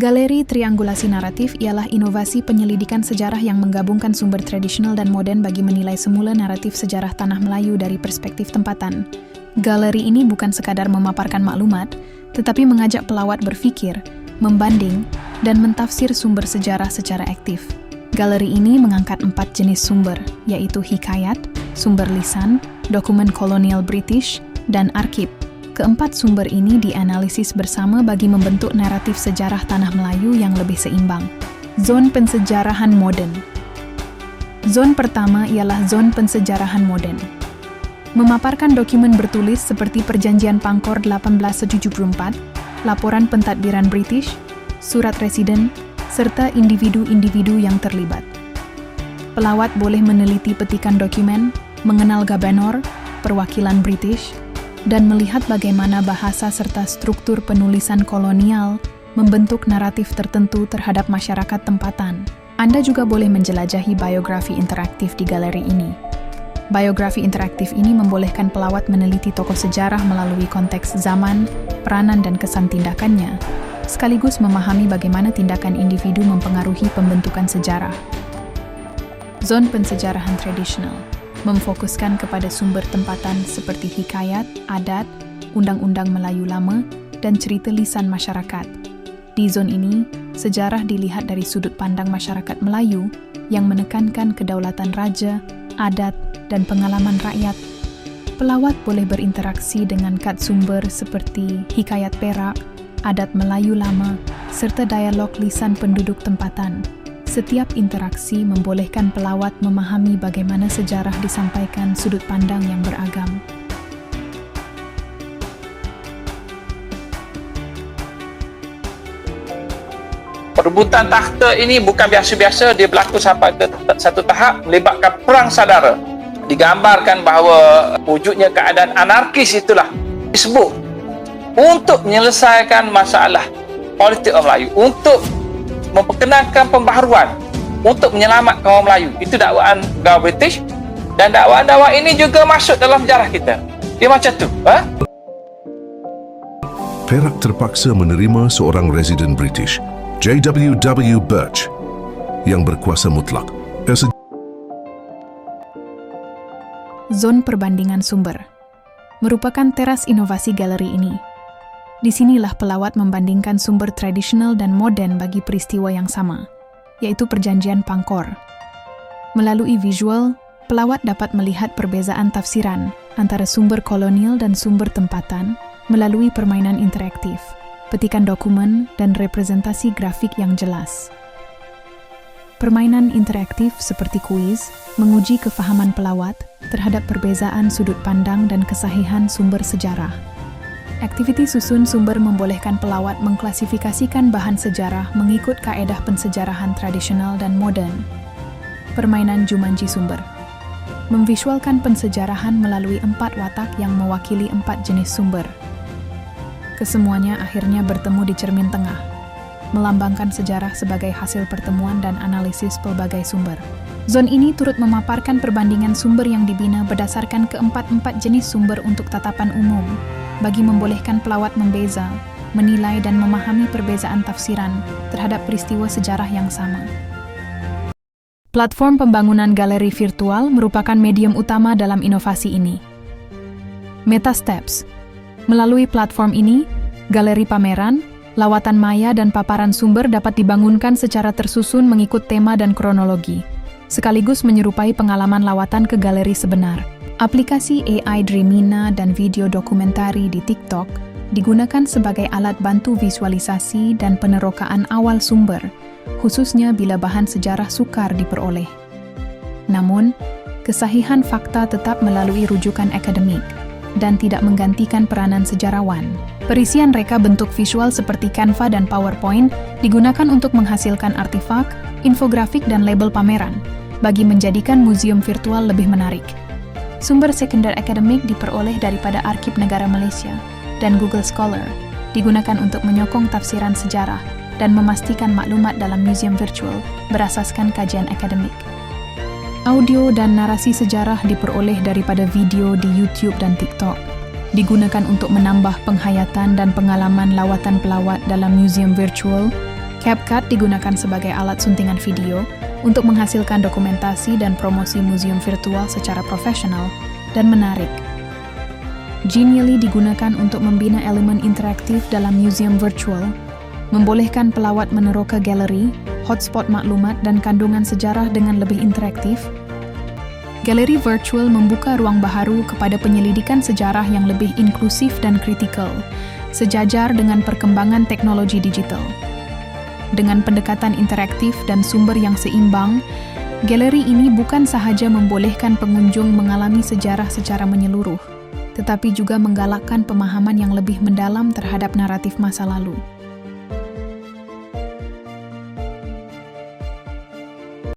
Galeri triangulasi naratif ialah inovasi penyelidikan sejarah yang menggabungkan sumber tradisional dan modern bagi menilai semula naratif sejarah tanah Melayu dari perspektif tempatan. Galeri ini bukan sekadar memaparkan maklumat, tetapi mengajak pelawat berfikir, membanding, dan mentafsir sumber sejarah secara aktif. Galeri ini mengangkat 4 jenis sumber, yaitu hikayat, sumber lisan, dokumen kolonial British, dan arsip. Keempat sumber ini dianalisis bersama bagi membentuk naratif sejarah tanah Melayu yang lebih seimbang. Zon pensejarahan moden. Zon pertama ialah zon pensejarahan moden. Memaparkan dokumen bertulis seperti Perjanjian Pangkor 1874, laporan pentadbiran British, surat residen, serta individu-individu yang terlibat. Pelawat boleh meneliti petikan dokumen, mengenal gabenor, perwakilan British, dan melihat bagaimana bahasa serta struktur penulisan kolonial membentuk naratif tertentu terhadap masyarakat tempatan. Anda juga boleh menjelajahi biografi interaktif di galeri ini. Biografi interaktif ini membolehkan pelawat meneliti tokoh sejarah melalui konteks zaman, peranan dan kesan tindakannya, sekaligus memahami bagaimana tindakan individu mempengaruhi pembentukan sejarah. Zon pensejarahan tradisional memfokuskan kepada sumber tempatan seperti hikayat, adat, undang-undang Melayu lama, dan cerita lisan masyarakat. Di zon ini, sejarah dilihat dari sudut pandang masyarakat Melayu yang menekankan kedaulatan raja, adat, dan pengalaman rakyat. Pelawat boleh berinteraksi dengan kad sumber seperti hikayat Perak, adat Melayu lama, serta dialog lisan penduduk tempatan. Setiap interaksi membolehkan pelawat memahami bagaimana sejarah disampaikan sudut pandang yang beragam. Perebutan takhta ini bukan biasa-biasa, dia berlaku sampai ke satu tahap melibatkan perang saudara. Digambarkan bahawa wujudnya keadaan anarkis itulah disebut untuk menyelesaikan masalah politik orang Melayu, untuk memperkenalkan pembaharuan, untuk menyelamatkan orang Melayu. Itu dakwaan Gawal British, dan dakwaan-dakwaan ini juga masuk dalam sejarah kita. Dia macam tu. Perak terpaksa menerima seorang residen British, J.W.W. Birch, yang berkuasa mutlak. Zon perbandingan sumber merupakan teras inovasi galeri ini. Di sinilah pelawat membandingkan sumber tradisional dan modern bagi peristiwa yang sama, yaitu Perjanjian Pangkor. Melalui visual, pelawat dapat melihat perbezaan tafsiran antara sumber kolonial dan sumber tempatan melalui permainan interaktif, petikan dokumen, dan representasi grafik yang jelas. Permainan interaktif seperti kuis menguji kefahaman pelawat terhadap perbezaan sudut pandang dan kesahihan sumber sejarah. Aktiviti susun sumber membolehkan pelawat mengklasifikasikan bahan sejarah mengikut kaedah pensejarahan tradisional dan modern. Permainan Jumanji sumber memvisualkan pensejarahan melalui 4 watak yang mewakili 4 jenis sumber. Kesemuanya akhirnya bertemu di cermin tengah, melambangkan sejarah sebagai hasil pertemuan dan analisis pelbagai sumber. Zon ini turut memaparkan perbandingan sumber yang dibina berdasarkan keempat-empat jenis sumber untuk tatapan umum, bagi membolehkan pelawat membeza, menilai dan memahami perbezaan tafsiran terhadap peristiwa sejarah yang sama. Platform pembangunan galeri virtual merupakan medium utama dalam inovasi ini. MetaSteps. Melalui platform ini, galeri pameran, lawatan maya dan paparan sumber dapat dibangunkan secara tersusun mengikut tema dan kronologi, sekaligus menyerupai pengalaman lawatan ke galeri sebenar. Aplikasi AI Dreamina dan video dokumentari di TikTok digunakan sebagai alat bantu visualisasi dan penerokaan awal sumber, khususnya bila bahan sejarah sukar diperoleh. Namun, kesahihan fakta tetap melalui rujukan akademik dan tidak menggantikan peranan sejarawan. Perisian reka bentuk visual seperti Canva dan PowerPoint digunakan untuk menghasilkan artefak, infografik dan label pameran, bagi menjadikan museum virtual lebih menarik. Sumber sekunder akademik diperoleh daripada Arsip Negara Malaysia dan Google Scholar, digunakan untuk menyokong tafsiran sejarah dan memastikan maklumat dalam museum virtual berasaskan kajian akademik. Audio dan narasi sejarah diperoleh daripada video di YouTube dan TikTok, digunakan untuk menambah penghayatan dan pengalaman lawatan pelawat dalam museum virtual, CapCut digunakan sebagai alat suntingan video untuk menghasilkan dokumentasi dan promosi museum virtual secara profesional dan menarik. Genially digunakan untuk membina elemen interaktif dalam museum virtual, membolehkan pelawat meneroka galeri, hotspot maklumat dan kandungan sejarah dengan lebih interaktif. Galeri virtual membuka ruang baharu kepada penyelidikan sejarah yang lebih inklusif dan kritikal, sejajar dengan perkembangan teknologi digital. Dengan pendekatan interaktif dan sumber yang seimbang, galeri ini bukan sahaja membolehkan pengunjung mengalami sejarah secara menyeluruh, tetapi juga menggalakkan pemahaman yang lebih mendalam terhadap naratif masa lalu.